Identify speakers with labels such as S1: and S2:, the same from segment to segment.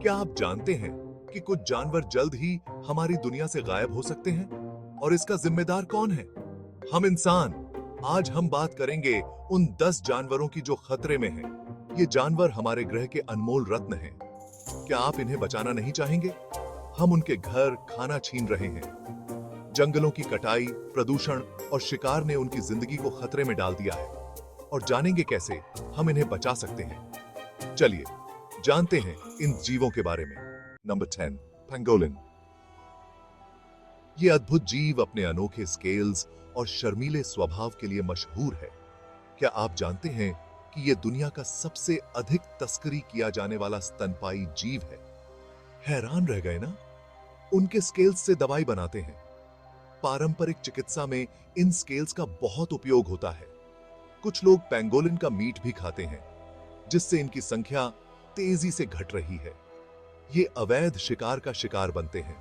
S1: क्या आप जानते हैं कि कुछ जानवर जल्द ही हमारी दुनिया से गायब हो सकते हैं और इसका जिम्मेदार कौन है? हम इंसान। आज हम बात करेंगे उन 10 जानवरों की जो खतरे में हैं। ये जानवर हमारे ग्रह के अनमोल रत्न हैं। क्या आप इन्हें बचाना नहीं चाहेंगे? हम उनके घर, खाना छीन रहे हैं। जंगलों की कटाई, प्रदूषण और शिकार ने उनकी जिंदगी को खतरे में डाल दिया है। और जानेंगे कैसे हम इन्हें बचा सकते हैं। चलिए जानते हैं इन जीवों के बारे में। Number 10, pangolin. ये अद्भुत जीव अपने अनोखे स्केल्स और शर्मीले स्वभाव के लिए मशहूर है। क्या आप जानते हैं कि ये दुनिया का सबसे अधिक तस्करी किया जाने वाला स्तनपायी जीव है? हैरान रह गए ना? उनके स्केल्स से दवाई बनाते हैं। पारंपरिक चिकित्सा में इन स्केल्स का बहुत उपयोग होता है। कुछ लोग पेंगोलिन का मीट भी खाते हैं, जिससे इनकी संख्या तेजी से घट रही है। ये अवैध शिकार का शिकार बनते हैं।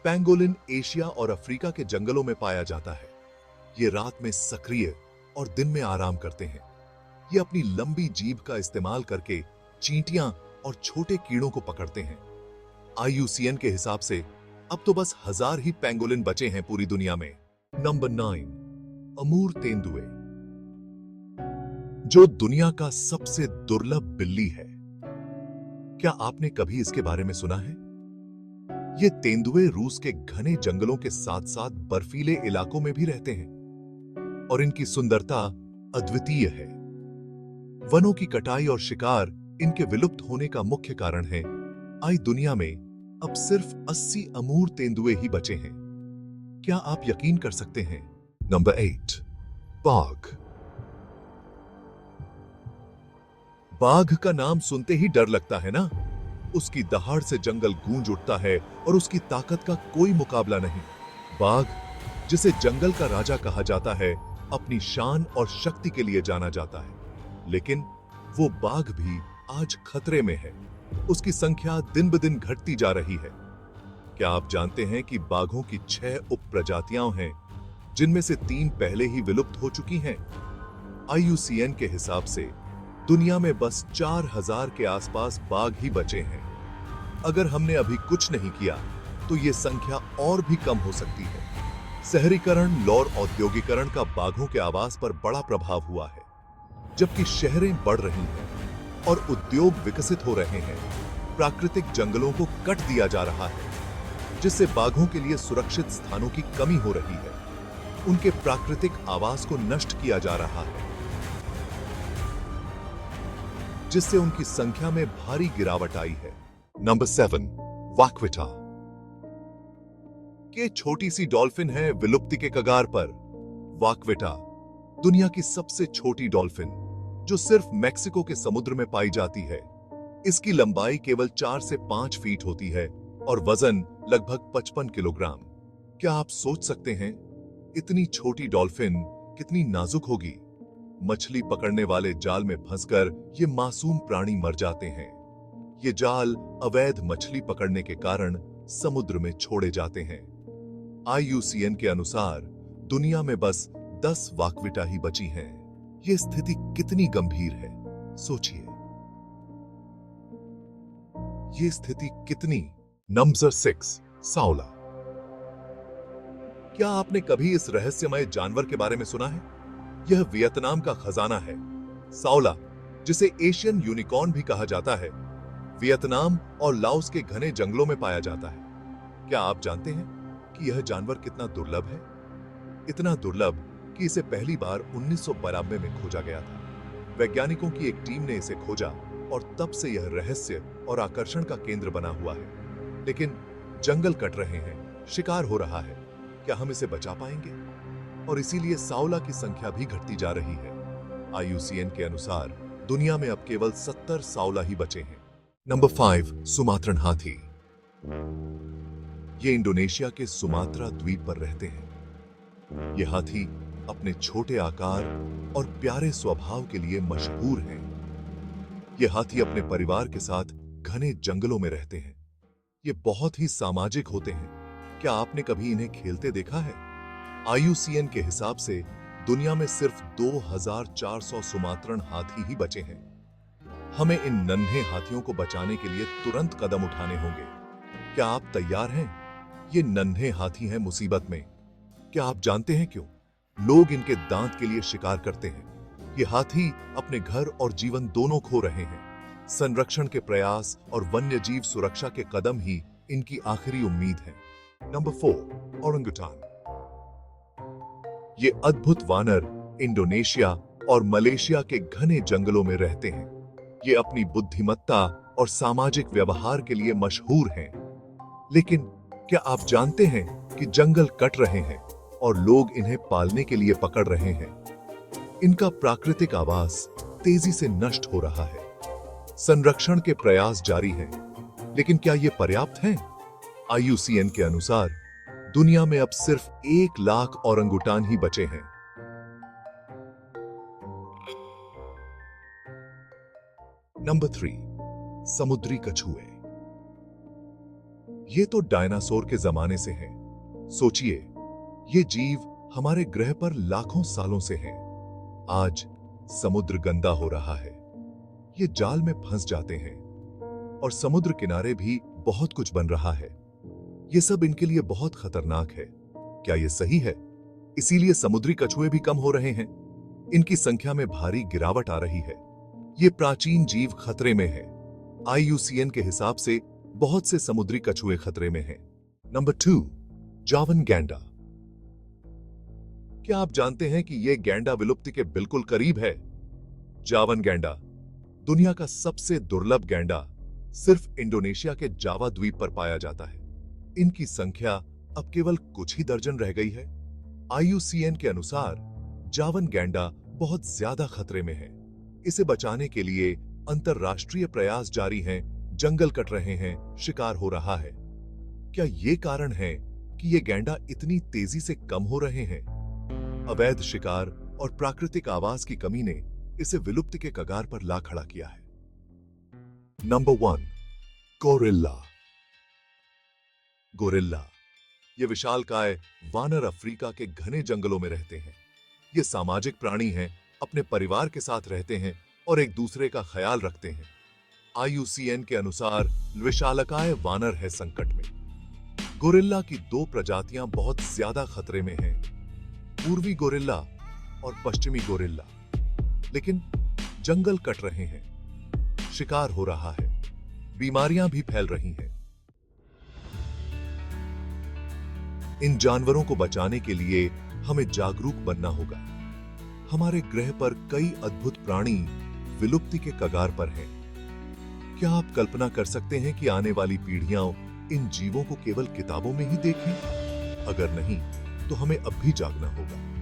S1: पेंगोलिन एशिया और अफ्रीका के जंगलों में पाया जाता है। ये रात में सक्रिय और दिन में आराम करते हैं। ये अपनी लंबी जीभ का इस्तेमाल करके चींटियां और छोटे कीड़ों को पकड़ते हैं। IUCN के हिसाब से अब तो बस 1000 ही पेंगोलिन बचे हैं पूरी दुनिया में। नंबर 9, अमूर तेंदुए, जो दुनिया का सबसे दुर्लभ बिल्ली है। क्या आपने कभी इसके बारे में सुना है? ये तेंदुए रूस के घने जंगलों के साथ साथ बर्फीले इलाकों में भी रहते हैं और इनकी सुंदरता अद्वितीय है। वनों की कटाई और शिकार इनके विलुप्त होने का मुख्य कारण है। आज दुनिया में अब सिर्फ 80 अमूर तेंदुए ही बचे हैं। क्या आप यकीन कर सकते हैं? नंबर 8, बाघ। बाघ का नाम सुनते ही डर लगता है ना? उसकी दहाड़ से जंगल गूंज उठता है और उसकी ताकत का कोई मुकाबला नहीं। बाघ, जिसे जंगल का राजा कहा जाता है, अपनी शान और शक्ति के लिए जाना जाता है। लेकिन वो बाघ भी आज खतरे में है। उसकी संख्या दिन ब दिन घटती जा रही है। क्या आप जानते हैं कि बाघों की 6 उपप्रजातियां हैं, जिनमें से 3 पहले ही विलुप्त हो चुकी हैं? IUCN के हिसाब से दुनिया में बस 4000 के आसपास बाघ ही बचे हैं। अगर हमने अभी कुछ नहीं किया तो ये संख्या और भी कम हो सकती है। शहरीकरण और औद्योगिकरण का बाघों के आवास पर बड़ा प्रभाव हुआ है। जबकि शहरें बढ़ रही हैं और उद्योग विकसित हो रहे हैं, प्राकृतिक जंगलों को कट दिया जा रहा है, जिससे बाघों के लिए सुरक्षित स्थानों की कमी हो रही है। उनके प्राकृतिक आवास को नष्ट किया जा रहा है, जिससे उनकी संख्या में भारी गिरावट आई है। नंबर 7, वाक्विटा। ये छोटी सी डॉल्फिन है विलुप्ति के कगार पर। वाक्विटा दुनिया की सबसे छोटी डॉल्फिन, जो सिर्फ मेक्सिको के समुद्र में पाई जाती है। इसकी लंबाई केवल 4 से 5 फीट होती है और वजन लगभग 55 किलोग्राम। क्या आप सोच सकते हैं इतनी छोटी डॉल्फिन कितनी नाजुक होगी? मछली पकड़ने वाले जाल में फंसकर ये मासूम प्राणी मर जाते हैं। ये जाल अवैध मछली पकड़ने के कारण समुद्र में छोड़े जाते हैं। IUCN के अनुसार दुनिया में बस 10 वाक्विटा ही बची हैं। ये स्थिति कितनी गंभीर है, सोचिए। ये स्थिति कितनी। नंबर 6, साउला। क्या आपने कभी इस रहस्यमय जानवर के बारे में सुना है? यह वियतनाम का खजाना है। साउला, जिसे एशियन यूनिकॉर्न भी कहा जाता है, वियतनाम और लाओस के घने जंगलों में पाया जाता है। क्या आप जानते हैं कि यह जानवर कितना दुर्लभ है? इतना दुर्लभ कि इसे पहली बार 1992 में खोजा गया था। वैज्ञानिकों की एक टीम ने इसे खोजा और तब से यह रहस्य और आकर्षण का केंद्र बना हुआ है। लेकिन जंगल कट रहे हैं, शिकार हो रहा है। क्या हम इसे बचा पाएंगे? और इसीलिए साउला की संख्या भी घटती जा रही है। IUCN के अनुसार दुनिया में अब केवल 70 साउला ही बचे हैं। नंबर 5, सुमात्रन हाथी। ये इंडोनेशिया के सुमात्रा द्वीप पर रहते हैं। ये हाथी अपने छोटे आकार और प्यारे स्वभाव के लिए मशहूर हैं। ये हाथी अपने परिवार के साथ घने जंगलों में रहते हैं। ये बहुत ही सामाजिक होते हैं। क्या आपने कभी इन्हें खेलते देखा है? IUCN के हिसाब से दुनिया में सिर्फ 2400 सुमात्रन हाथी ही बचे हैं। हमें इन नन्हे हाथियों को बचाने के लिए तुरंत कदम उठाने होंगे। क्या आप तैयार हैं? ये नन्हे हाथी हैं मुसीबत में। क्या आप जानते हैं क्यों? लोग इनके दांत के लिए शिकार करते हैं। ये हाथी अपने घर और जीवन दोनों खो रहे हैं। संरक्षण के प्रयास और वन्यजीव सुरक्षा के कदम ही इनकी आखिरी उम्मीद है। Number 4, orangutan. ये अद्भुत वानर इंडोनेशिया और मलेशिया के घने जंगलों में रहते हैं। ये अपनी बुद्धिमत्ता और सामाजिक व्यवहार के लिए मशहूर हैं। लेकिन क्या आप जानते हैं कि जंगल कट रहे हैं और लोग इन्हें पालने के लिए पकड़ रहे हैं? इनका प्राकृतिक आवास तेजी से नष्ट हो रहा है। संरक्षण के प्रयास जारी हैं, लेकिन क्या ये पर्याप्त हैं? IUCN के अनुसार दुनिया में अब सिर्फ 1 लाख ओरंगुटान ही बचे हैं। नंबर 3, समुद्री कछुए। ये तो डायनासोर के जमाने से हैं। सोचिए, ये जीव हमारे ग्रह पर लाखों सालों से हैं। आज समुद्र गंदा हो रहा है। ये जाल में फंस जाते हैं और समुद्र किनारे भी बहुत कुछ बन रहा है। ये सब इनके लिए बहुत खतरनाक है। क्या ये सही है? इसीलिए समुद्री कछुए भी कम हो रहे हैं। इनकी संख्या में भारी गिरावट आ रही है। ये प्राचीन जीव खतरे में है। IUCN के हिसाब से बहुत से समुद्री कछुए खतरे में हैं। नंबर 2, जावन गैंडा। क्या आप जानते हैं कि यह गैंडा विलुप्ति के बिल्कुल करीब है? जावन गैंडा दुनिया का सबसे दुर्लभ गैंडा सिर्फ इंडोनेशिया के जावा द्वीप पर पाया जाता है। इनकी संख्या अब केवल कुछ ही दर्जन रह गई है। IUCN के अनुसार जावन गैंडा बहुत ज्यादा खतरे में है। इसे बचाने के लिए अंतरराष्ट्रीय प्रयास जारी हैं, जंगल कट रहे हैं, शिकार हो रहा है। क्या ये कारण है कि ये गैंडा इतनी तेजी से कम हो रहे हैं? अवैध शिकार और प्राकृतिक आवास की कमी ने इसे विलुप्ति के कगार पर ला खड़ा किया है। Number 1, gorilla. गोरिल्ला ये विशालकाय वानर अफ्रीका के घने जंगलों में रहते हैं। ये सामाजिक प्राणी हैं, अपने परिवार के साथ रहते हैं और एक दूसरे का ख्याल रखते हैं। IUCN के अनुसार विशालकाय वानर है संकट में। गोरिल्ला की 2 प्रजातियां बहुत ज्यादा खतरे में हैं, पूर्वी गोरिल्ला और पश्चिमी गोरिल्ला। लेकिन जंगल कट रहे हैं, शिकार हो रहा है, बीमारियां भी फैल रही हैं। इन जानवरों को बचाने के लिए हमें जागरूक बनना होगा। हमारे ग्रह पर कई अद्भुत प्राणी विलुप्ति के कगार पर हैं। क्या आप कल्पना कर सकते हैं कि आने वाली पीढ़ियां इन जीवों को केवल किताबों में ही देखें? अगर नहीं, तो हमें अब भी जागना होगा।